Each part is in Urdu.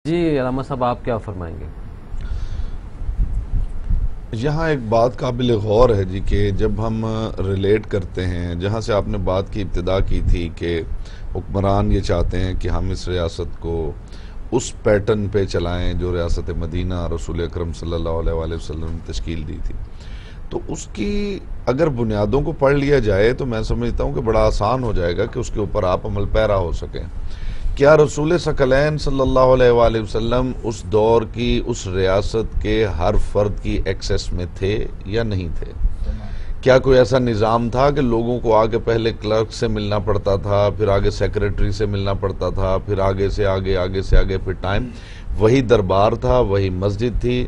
جی علامہ صاحب، آپ کیا فرمائیں گے؟ یہاں ایک بات قابل غور ہے جی کہ جب ہم ریلیٹ کرتے ہیں، جہاں سے آپ نے بات کی ابتدا کی تھی کہ حکمران یہ چاہتے ہیں کہ ہم اس ریاست کو اس پیٹرن پہ چلائیں جو ریاست مدینہ رسول اکرم صلی اللہ علیہ وآلہ وسلم نے تشکیل دی تھی، تو اس کی اگر بنیادوں کو پڑھ لیا جائے تو میں سمجھتا ہوں کہ بڑا آسان ہو جائے گا کہ اس کے اوپر آپ عمل پیرا ہو سکیں۔ کیا رسول ثقلین صلی اللہ علیہ وآلہ وسلم اس دور کی اس ریاست کے ہر فرد کی ایکسیس میں تھے یا نہیں تھے؟ کیا کوئی ایسا نظام تھا کہ لوگوں کو آگے پہلے کلرک سے ملنا پڑتا تھا، پھر آگے سیکریٹری سے ملنا پڑتا تھا، پھر آگے سے آگے پھر ٹائم وہی دربار تھا، وہی مسجد تھی،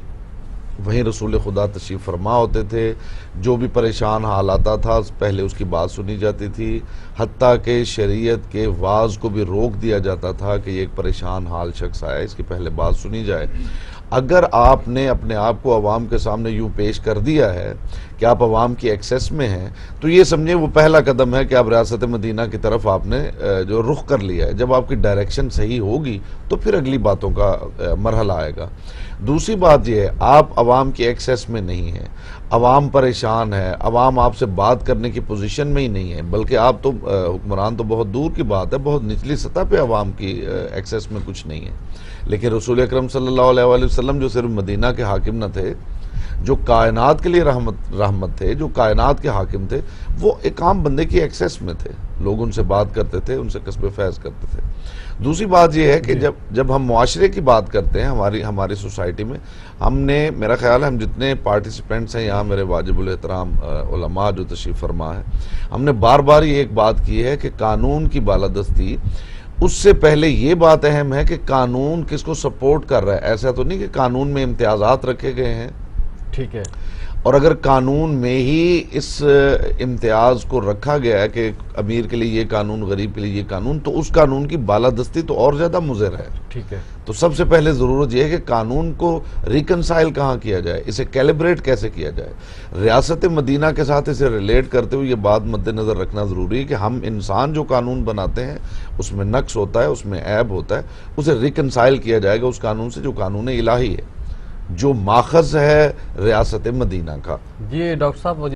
وہیں رسول خدا تشریف فرما ہوتے تھے، جو بھی پریشان حال آتا تھا پہلے اس کی بات سنی جاتی تھی، حتیٰ کہ شریعت کے وعظ کو بھی روک دیا جاتا تھا کہ یہ ایک پریشان حال شخص آیا، اس کی پہلے بات سنی جائے۔ اگر آپ نے اپنے آپ کو عوام کے سامنے یوں پیش کر دیا ہے کہ آپ عوام کی ایکسیس میں ہیں، تو یہ سمجھیں وہ پہلا قدم ہے کہ آپ ریاست مدینہ کی طرف آپ نے جو رخ کر لیا ہے۔ جب آپ کی ڈائریکشن صحیح ہوگی تو پھر اگلی باتوں کا مرحلہ آئے گا۔ دوسری بات یہ ہے، آپ عوام کی ایکسیس میں نہیں ہیں، عوام پریشان ہے، عوام آپ سے بات کرنے کی پوزیشن میں ہی نہیں ہے، بلکہ آپ تو حکمران تو بہت دور کی بات ہے، بہت نچلی سطح پہ عوام کی ایکسیس میں کچھ نہیں ہے۔ لیکن رسول اکرم صلی اللہ علیہ وآلہ وسلم جو صرف مدینہ کے حاکم نہ تھے، جو کائنات کے لیے رحمت تھے، جو کائنات کے حاکم تھے، وہ ایک عام بندے کی ایکسیس میں تھے، لوگ ان سے بات کرتے تھے، ان سے کسب فیض کرتے تھے۔ دوسری بات یہ ہے کہ جب ہم معاشرے کی بات کرتے ہیں ہماری سوسائٹی میں، ہم نے میرا خیال ہے ہم جتنے پارٹیسپینٹس ہیں یہاں، میرے واجب الاحترام علماء جو تشریف فرما ہے، ہم نے بار بار یہ ایک بات کی ہے کہ قانون کی بالادستی، اس سے پہلے یہ بات اہم ہے کہ قانون کس کو سپورٹ کر رہا ہے۔ ایسا تو نہیں کہ قانون میں امتیازات رکھے گئے ہیں، ٹھیک ہے، اور اگر قانون میں ہی اس امتیاز کو رکھا گیا ہے کہ امیر کے لیے یہ قانون، غریب کے لیے یہ قانون، تو اس قانون کی بالادستی تو اور زیادہ مضر ہے۔ ٹھیک ہے، تو سب سے پہلے ضرورت یہ ہے کہ قانون کو ریکنسائل کہاں کیا جائے، اسے کیلیبریٹ کیسے کیا جائے۔ ریاست مدینہ کے ساتھ اسے ریلیٹ کرتے ہوئے یہ بات مد نظر رکھنا ضروری ہے کہ ہم انسان جو قانون بناتے ہیں اس میں نقص ہوتا ہے، اس میں عیب ہوتا ہے، اسے ریکنسائل کیا جائے گا اس قانون سے جو قانون الہی ہے، جو ماخذ ہے ریاست مدینہ کا۔ جی ڈاکٹر صاحب